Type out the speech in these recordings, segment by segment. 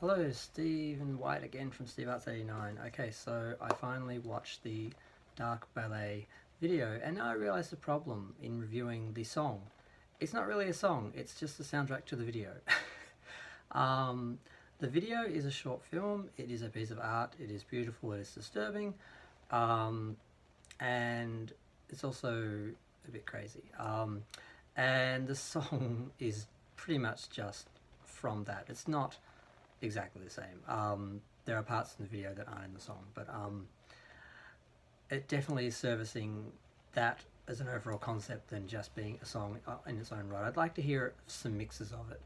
Hello, Stephen White again from Steve Arts 89. Okay, so I finally watched the Dark Ballet video and I realised the problem in reviewing the song. It's not really a song, it's just the soundtrack to the video. um, the video is a short film, it is a piece of art, it is beautiful, it is disturbing, um, and it's also a bit crazy. And the song is pretty much just from that. It's not exactly the same. There are parts in the video that aren't in the song, but it definitely is servicing that as an overall concept than just being a song in its own right. I'd like to hear some mixes of it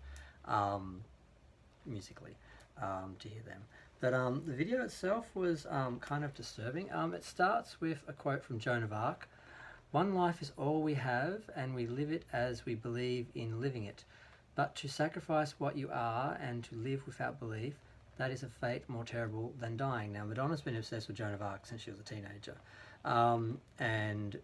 musically to hear them. But the video itself was kind of disturbing. It starts with a quote from Joan of Arc. "One life is all we have, and we live it as we believe in living it. But to sacrifice what you are and to live without belief, that is a fate more terrible than dying." Now, Madonna's been obsessed with Joan of Arc since she was a teenager. And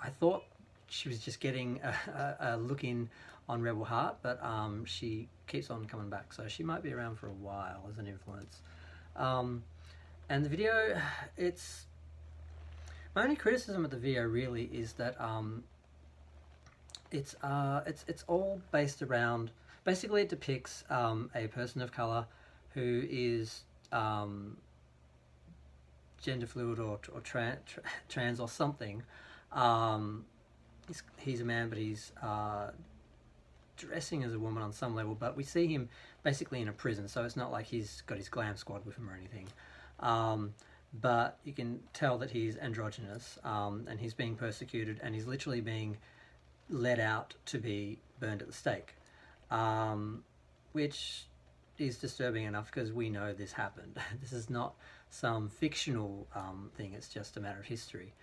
I thought she was just getting a look in on Rebel Heart, but she keeps on coming back. So she might be around for a while as an influence. And the video, it's... My only criticism of the video really is that it's all based around, basically it depicts a person of color who is gender fluid or trans or something. He's a man, but he's dressing as a woman on some level, but we see him basically in a prison, so it's not like he's got his glam squad with him or anything. But you can tell that he's androgynous, and he's being persecuted, and he's literally being led out to be burned at the stake, which is disturbing enough because we know this happened. This is not some fictional thing, it's just a matter of history.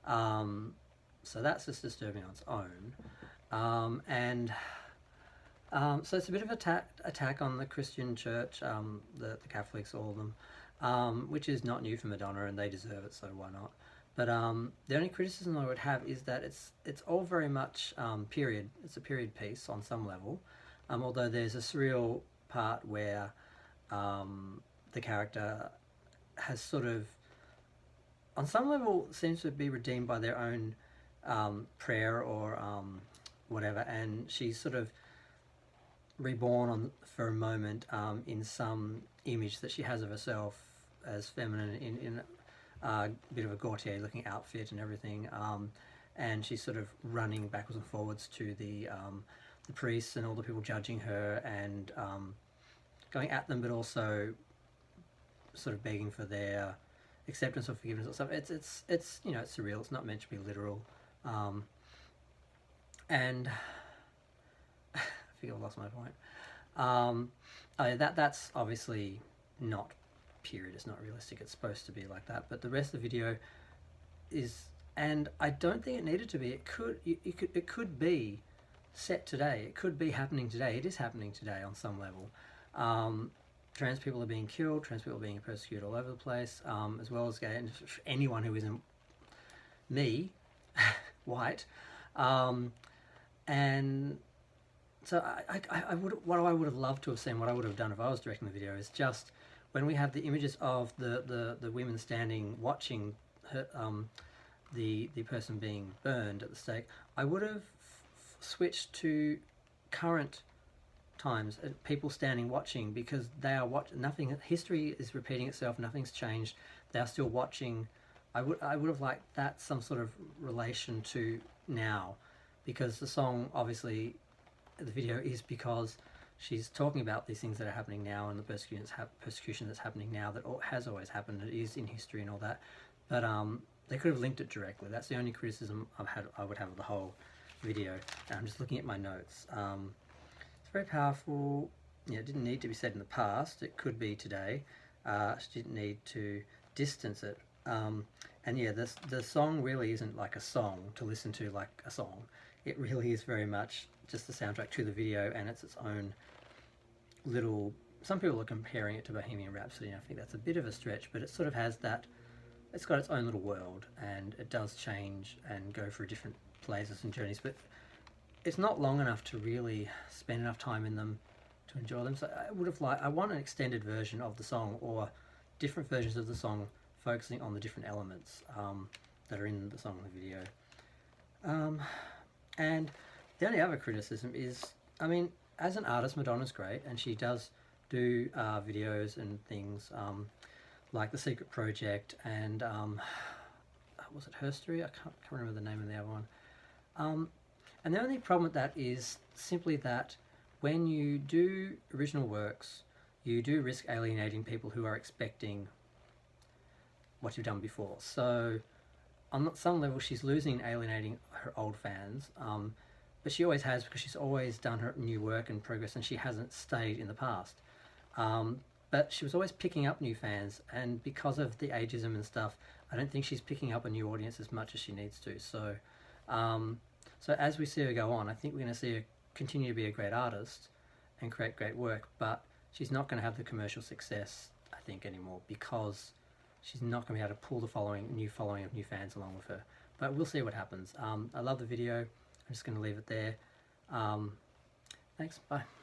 So that's just disturbing on its own. So it's a bit of an attack on the Christian church, the Catholics, all of them, which is not new for Madonna, and they deserve it, so why not? But the only criticism I would have is that it's all very much period. It's a period piece on some level, although there's a surreal part where the character has sort of, on some level, seems to be redeemed by their own prayer or whatever, and she's sort of reborn for a moment in some image that she has of herself as feminine in a bit of a Gautier looking outfit and everything, and she's sort of running backwards and forwards to the priests and all the people judging her and going at them, but also sort of begging for their acceptance or forgiveness or something. It's you know, it's surreal. It's not meant to be literal, and I think I've lost my point. That's obviously not period. It's not realistic. It's supposed to be like that, but the rest of the video is, and I don't think it needed to be. It could be set today. It could be happening today. It is happening today on some level. Trans people are being killed. Trans people are being persecuted all over the place, as well as gay and anyone who isn't me, white, and so I would, what I would have loved to have seen, what I would have done if I was directing the video, is just when we have the images of the women standing watching her, the person being burned at the stake, I would have switched to current times, people standing watching, because they are nothing, history is repeating itself, nothing's changed, they are still watching. I would have liked that, some sort of relation to now, because the song, obviously the video is because she's talking about these things that are happening now and the persecution that's happening now that has always happened. It is in history and all that, but they could have linked it directly. That's the only criticism I would have of the whole video. And I'm just looking at my notes. It's very powerful. Yeah, it didn't need to be said in the past. It could be today. She didn't need to distance it. And yeah, the song really isn't like a song to listen to like a song. It really is very much just the soundtrack to the video, and it's its own little... Some people are comparing it to Bohemian Rhapsody, and I think that's a bit of a stretch, but it sort of has that... It's got its own little world, and it does change and go through different places and journeys, but it's not long enough to really spend enough time in them to enjoy them. So I want an extended version of the song, or different versions of the song focusing on the different elements that are in the song and the video. And the only other criticism is, I mean, as an artist, Madonna's great, and she does do videos and things like The Secret Project and was it Herstory? I can't remember the name of the other one. And the only problem with that is simply that when you do original works, you do risk alienating people who are expecting what you've done before. So on some level, she's losing and alienating her old fans, but she always has, because she's always done her new work and progress, and she hasn't stayed in the past. But she was always picking up new fans, and because of the ageism and stuff, I don't think she's picking up a new audience as much as she needs to. So, so as we see her go on, I think we're going to see her continue to be a great artist and create great work, but she's not going to have the commercial success, I think, anymore, because she's not going to be able to pull the new following of new fans along with her. But we'll see what happens. I love the video. I'm just going to leave it there. Thanks. Bye.